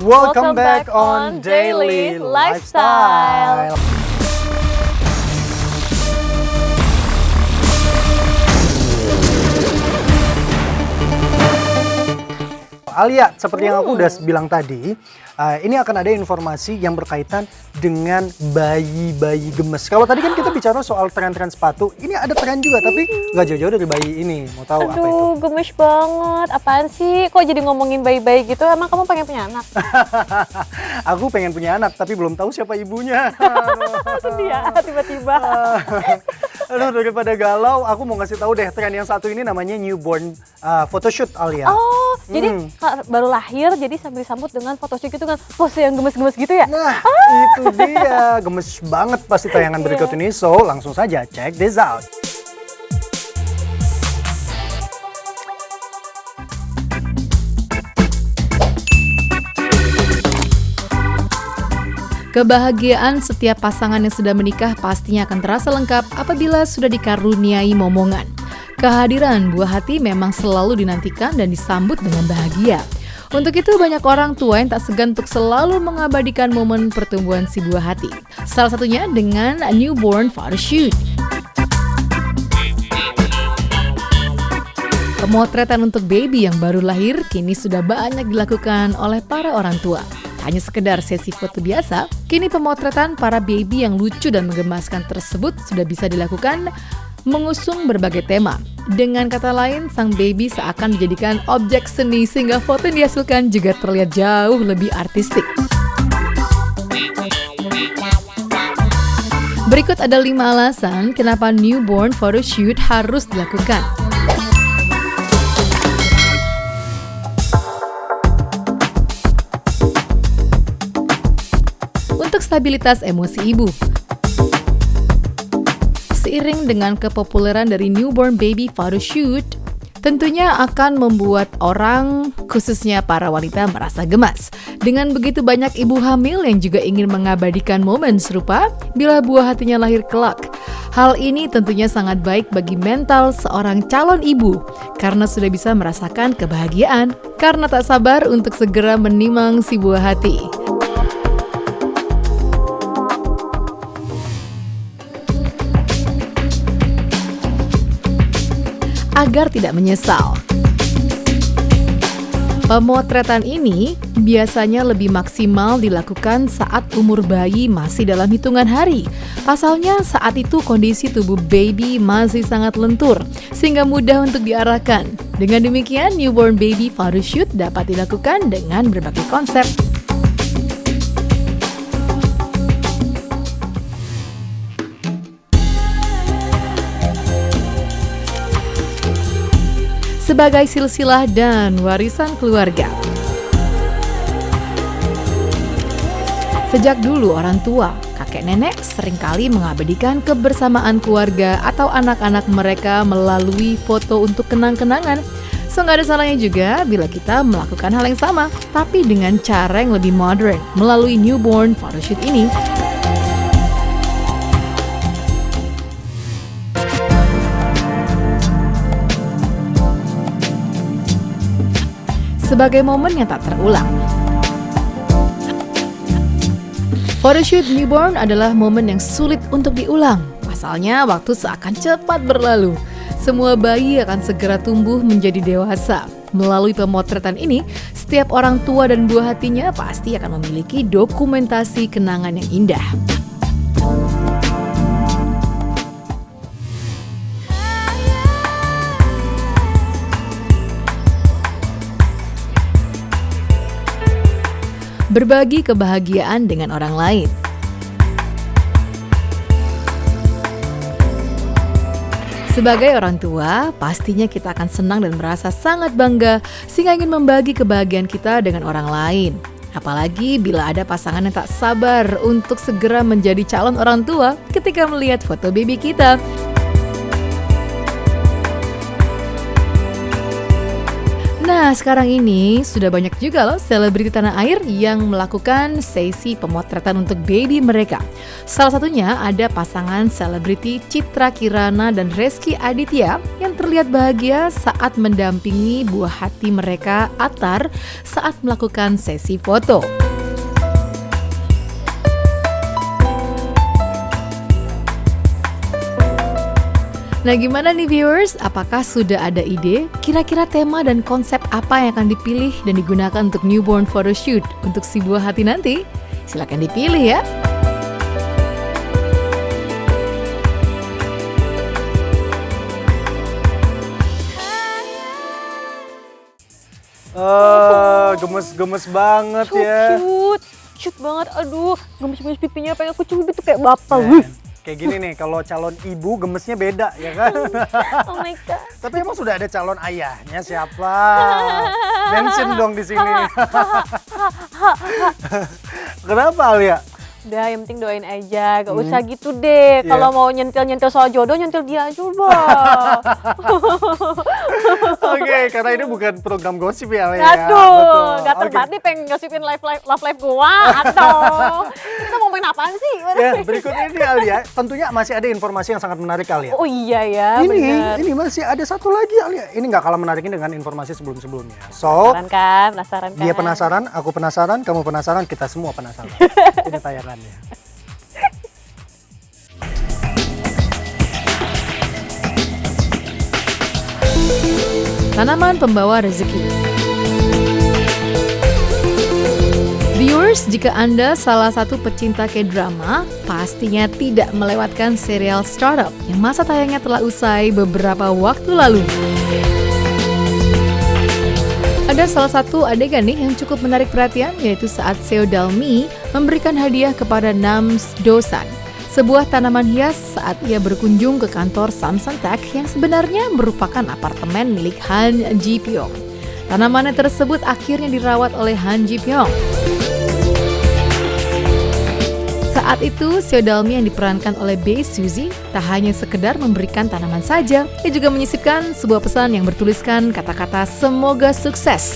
Welcome back on Daily Lifestyle. Alia, seperti yang aku udah bilang tadi, ini akan ada informasi yang berkaitan dengan bayi-bayi gemes. Kalau tadi kan kita bicara soal tren-tren sepatu, ini ada tren juga, tapi nggak jauh-jauh dari bayi ini. Mau tahu apa itu? Aduh, gemes banget. Apaan sih? Kok jadi ngomongin bayi-bayi gitu? Emang kamu pengen punya anak? Aku pengen punya anak, tapi belum tahu siapa ibunya. Sedih ya, tiba-tiba. Aduh, daripada galau, aku mau ngasih tahu deh, tren yang satu ini namanya newborn photoshoot, Alia. Oh, jadi baru lahir, jadi sambil disambut dengan photoshoot gitu kan, pose yang gemes-gemes gitu ya? Nah, itu dia. Gemes banget pasti tayangan berikut ini. So, langsung saja check this out. Kebahagiaan setiap pasangan yang sudah menikah pastinya akan terasa lengkap apabila sudah dikaruniai momongan. Kehadiran buah hati memang selalu dinantikan dan disambut dengan bahagia. Untuk itu banyak orang tua yang tak segan untuk selalu mengabadikan momen pertumbuhan si buah hati. Salah satunya dengan newborn photoshoot. Pemotretan untuk baby yang baru lahir kini sudah banyak dilakukan oleh para orang tua. Hanya sekedar sesi foto biasa, kini pemotretan para baby yang lucu dan menggemaskan tersebut sudah bisa dilakukan mengusung berbagai tema. Dengan kata lain, sang baby seakan dijadikan objek seni sehingga foto yang dihasilkan juga terlihat jauh lebih artistik. Berikut ada 5 alasan kenapa newborn photoshoot harus dilakukan. Untuk stabilitas emosi ibu. Seiring dengan kepopuleran dari newborn baby photoshoot, tentunya akan membuat orang, khususnya para wanita, merasa gemas. Dengan begitu banyak ibu hamil yang juga ingin mengabadikan momen serupa bila buah hatinya lahir kelak. Hal ini tentunya sangat baik bagi mental seorang calon ibu karena sudah bisa merasakan kebahagiaan karena tak sabar untuk segera menimang si buah hati. Agar tidak menyesal. Pemotretan ini biasanya lebih maksimal dilakukan saat umur bayi masih dalam hitungan hari. Pasalnya saat itu kondisi tubuh baby masih sangat lentur, sehingga mudah untuk diarahkan. Dengan demikian, newborn baby photoshoot dapat dilakukan dengan berbagai konsep. Sebagai silsilah dan warisan keluarga. Sejak dulu orang tua, kakek nenek seringkali mengabadikan kebersamaan keluarga atau anak-anak mereka melalui foto untuk kenang-kenangan. So nggak ada salahnya juga bila kita melakukan hal yang sama, tapi dengan cara yang lebih modern melalui newborn photoshoot ini. Sebagai momen yang tak terulang. Photoshoot newborn adalah momen yang sulit untuk diulang. Pasalnya waktu seakan cepat berlalu. Semua bayi akan segera tumbuh menjadi dewasa. Melalui pemotretan ini, setiap orang tua dan buah hatinya pasti akan memiliki dokumentasi kenangan yang indah. Berbagi kebahagiaan dengan orang lain. Sebagai orang tua, pastinya kita akan senang dan merasa sangat bangga sehingga ingin membagi kebahagiaan kita dengan orang lain. Apalagi bila ada pasangan yang tak sabar untuk segera menjadi calon orang tua ketika melihat foto baby kita. Nah, sekarang ini sudah banyak juga loh selebriti tanah air yang melakukan sesi pemotretan untuk baby mereka. Salah satunya ada pasangan selebriti Citra Kirana dan Reski Aditya yang terlihat bahagia saat mendampingi buah hati mereka Atar saat melakukan sesi foto. Nah, gimana nih viewers? Apakah sudah ada ide? Kira-kira tema dan konsep apa yang akan dipilih dan digunakan untuk newborn photoshoot untuk si buah hati nanti? Silakan dipilih ya. Gemes-gemes banget So ya. cute banget. Aduh, gemes-gemes pipinya pengen aku cubit tuh kayak bapak. Men, kayak gini nih, kalau calon ibu gemesnya beda ya kan? Oh my god. Tapi emang sudah ada calon ayahnya siapa? Mention dong di sini. Kenapa Alia? Udah, yang penting doain aja, gak usah gitu deh. Iya. Kalau mau nyentil-nyentil soal jodoh, nyentil dia aja, Bang. Oke, karena ini bukan program gosip ya, Alia. Aduh, gak Oke. tepat nih pengen ngosipin love life gua. Aduh, kita mau main apaan sih? Ya, berikut ini Alia, tentunya masih ada informasi yang sangat menarik Alia. Oh iya ya, bener. Ini masih ada satu lagi Alia. Ini nggak kalah menariknya dengan informasi sebelum-sebelumnya. So, Penasaran kan? dia penasaran, aku penasaran, kamu penasaran, kita semua penasaran. Ini tayangannya. Tanaman pembawa rezeki. Viewers, jika Anda salah satu pecinta K-drama, pastinya tidak melewatkan serial Startup yang masa tayangnya telah usai beberapa waktu lalu. Ada salah satu adegan nih yang cukup menarik perhatian, yaitu saat Seo Dalmi memberikan hadiah kepada Nam Dosan, sebuah tanaman hias saat ia berkunjung ke kantor Samsung Tech yang sebenarnya merupakan apartemen milik Han Ji Pyong. Tanamannya tersebut akhirnya dirawat oleh Han Ji Pyong. Saat itu, Seo Dalmi yang diperankan oleh Bae Suzy tak hanya sekedar memberikan tanaman saja, ia juga menyisipkan sebuah pesan yang bertuliskan kata-kata semoga sukses.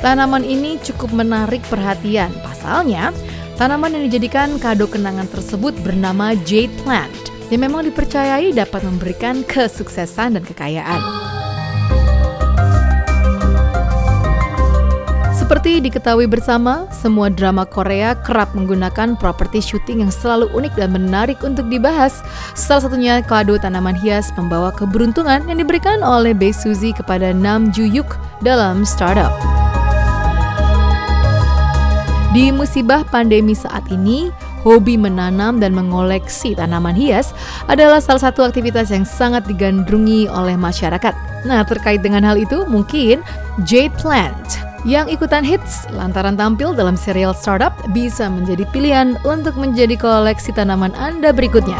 Tanaman ini cukup menarik perhatian. Pasalnya, tanaman yang dijadikan kado kenangan tersebut bernama Jade Plant, yang memang dipercayai dapat memberikan kesuksesan dan kekayaan. Seperti diketahui bersama, semua drama Korea kerap menggunakan properti syuting yang selalu unik dan menarik untuk dibahas. Salah satunya kado tanaman hias pembawa keberuntungan yang diberikan oleh Bae Suzy kepada Nam Joo Hyuk dalam Startup. Di musibah pandemi saat ini, hobi menanam dan mengoleksi tanaman hias adalah salah satu aktivitas yang sangat digandrungi oleh masyarakat. Nah, terkait dengan hal itu, mungkin Jade Plant yang ikutan hits lantaran tampil dalam serial Startup bisa menjadi pilihan untuk menjadi koleksi tanaman Anda berikutnya.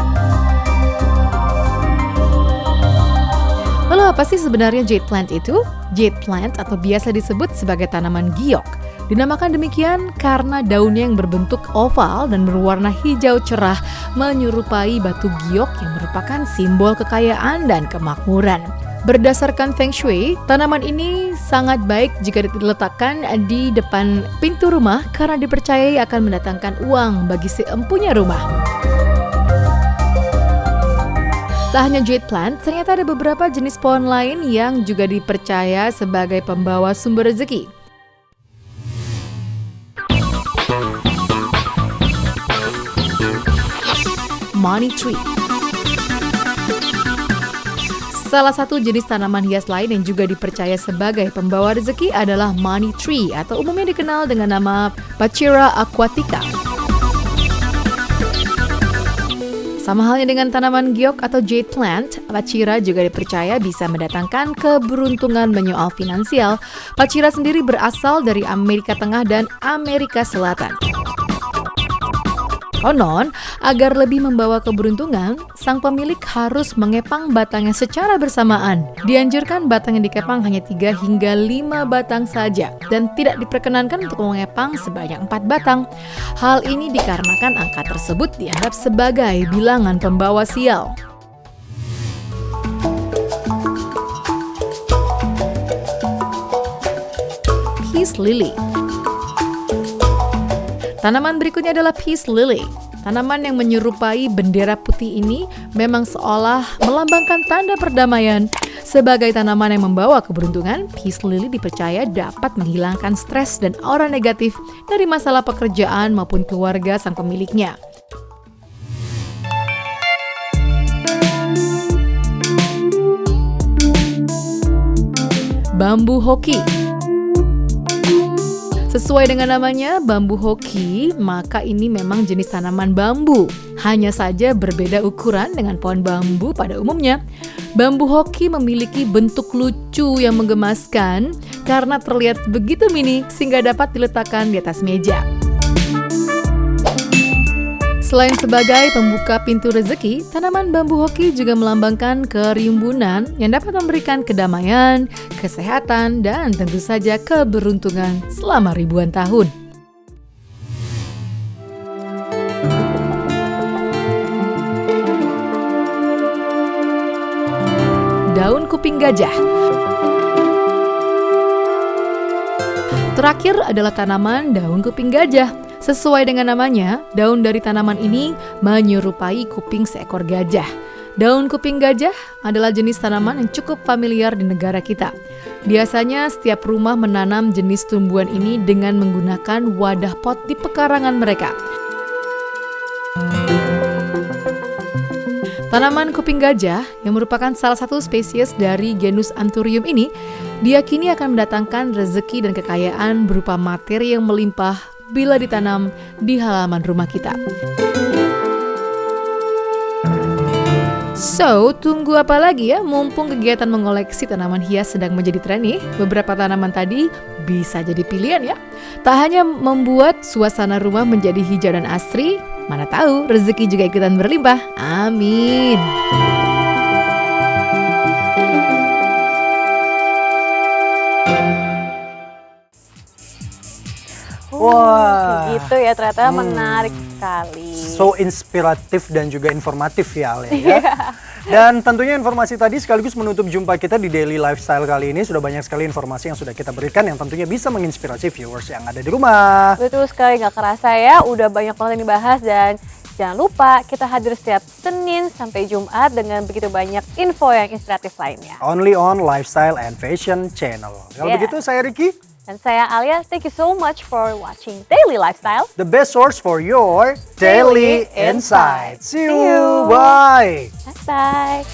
Lalu apa sih sebenarnya Jade Plant itu? Jade Plant atau biasa disebut sebagai tanaman giok dinamakan demikian karena daunnya yang berbentuk oval dan berwarna hijau cerah menyerupai batu giok yang merupakan simbol kekayaan dan kemakmuran. Berdasarkan Feng Shui, tanaman ini sangat baik jika diletakkan di depan pintu rumah karena dipercayai akan mendatangkan uang bagi si empunya rumah. Tak hanya jade plant, ternyata ada beberapa jenis pohon lain yang juga dipercaya sebagai pembawa sumber rezeki. Money tree. Salah satu jenis tanaman hias lain yang juga dipercaya sebagai pembawa rezeki adalah money tree atau umumnya dikenal dengan nama Pachira aquatica. Sama halnya dengan tanaman giok atau jade plant, Pachira juga dipercaya bisa mendatangkan keberuntungan menyoal finansial. Pachira sendiri berasal dari Amerika Tengah dan Amerika Selatan. Konon, agar lebih membawa keberuntungan, sang pemilik harus mengepang batangnya secara bersamaan. Dianjurkan batang yang dikepang hanya 3 hingga 5 batang saja dan tidak diperkenankan untuk mengepang sebanyak 4 batang. Hal ini dikarenakan angka tersebut dianggap sebagai bilangan pembawa sial. peace lily. Tanaman berikutnya adalah peace lily. Tanaman yang menyerupai bendera putih ini memang seolah melambangkan tanda perdamaian. Sebagai tanaman yang membawa keberuntungan, peace lily dipercaya dapat menghilangkan stres dan aura negatif dari masalah pekerjaan maupun keluarga sang pemiliknya. Bambu hoki. Sesuai dengan namanya, bambu hoki, maka ini memang jenis tanaman bambu. Hanya saja berbeda ukuran dengan pohon bambu pada umumnya. Bambu hoki memiliki bentuk lucu yang menggemaskan karena terlihat begitu mini sehingga dapat diletakkan di atas meja. Selain sebagai pembuka pintu rezeki, tanaman bambu hoki juga melambangkan kerimbunan yang dapat memberikan kedamaian, kesehatan, dan tentu saja keberuntungan selama ribuan tahun. Daun kuping gajah. Terakhir adalah tanaman daun kuping gajah. Sesuai dengan namanya, daun dari tanaman ini menyerupai kuping seekor gajah. Daun kuping gajah adalah jenis tanaman yang cukup familiar di negara kita. Biasanya setiap rumah menanam jenis tumbuhan ini dengan menggunakan wadah pot di pekarangan mereka. Tanaman kuping gajah yang merupakan salah satu spesies dari genus Anthurium ini diyakini akan mendatangkan rezeki dan kekayaan berupa materi yang melimpah bila ditanam di halaman rumah kita. So, tunggu apa lagi ya? Mumpung kegiatan mengoleksi tanaman hias sedang menjadi tren nih, beberapa tanaman tadi bisa jadi pilihan ya. Tak hanya membuat suasana rumah menjadi hijau dan asri, mana tahu rezeki juga ikutan berlimpah. Amin. Wah, gitu ya, ternyata menarik sekali. so inspiratif dan juga informatif ya Alia ya. Dan tentunya informasi tadi sekaligus menutup jumpa kita di Daily Lifestyle kali ini. Sudah banyak sekali informasi yang sudah kita berikan yang tentunya bisa menginspirasi viewers yang ada di rumah. Betul sekali, nggak kerasa ya, udah banyak banget yang dibahas. Dan jangan lupa kita hadir setiap Senin sampai Jumat dengan begitu banyak info yang inspiratif lainnya. Only on Lifestyle and Fashion Channel. Kalau Yeah. begitu saya Ricky, Dan saya Alia, thank you so much for watching Daily Lifestyle. the best source for your daily Daily insights. See See you. you. Bye. Bye.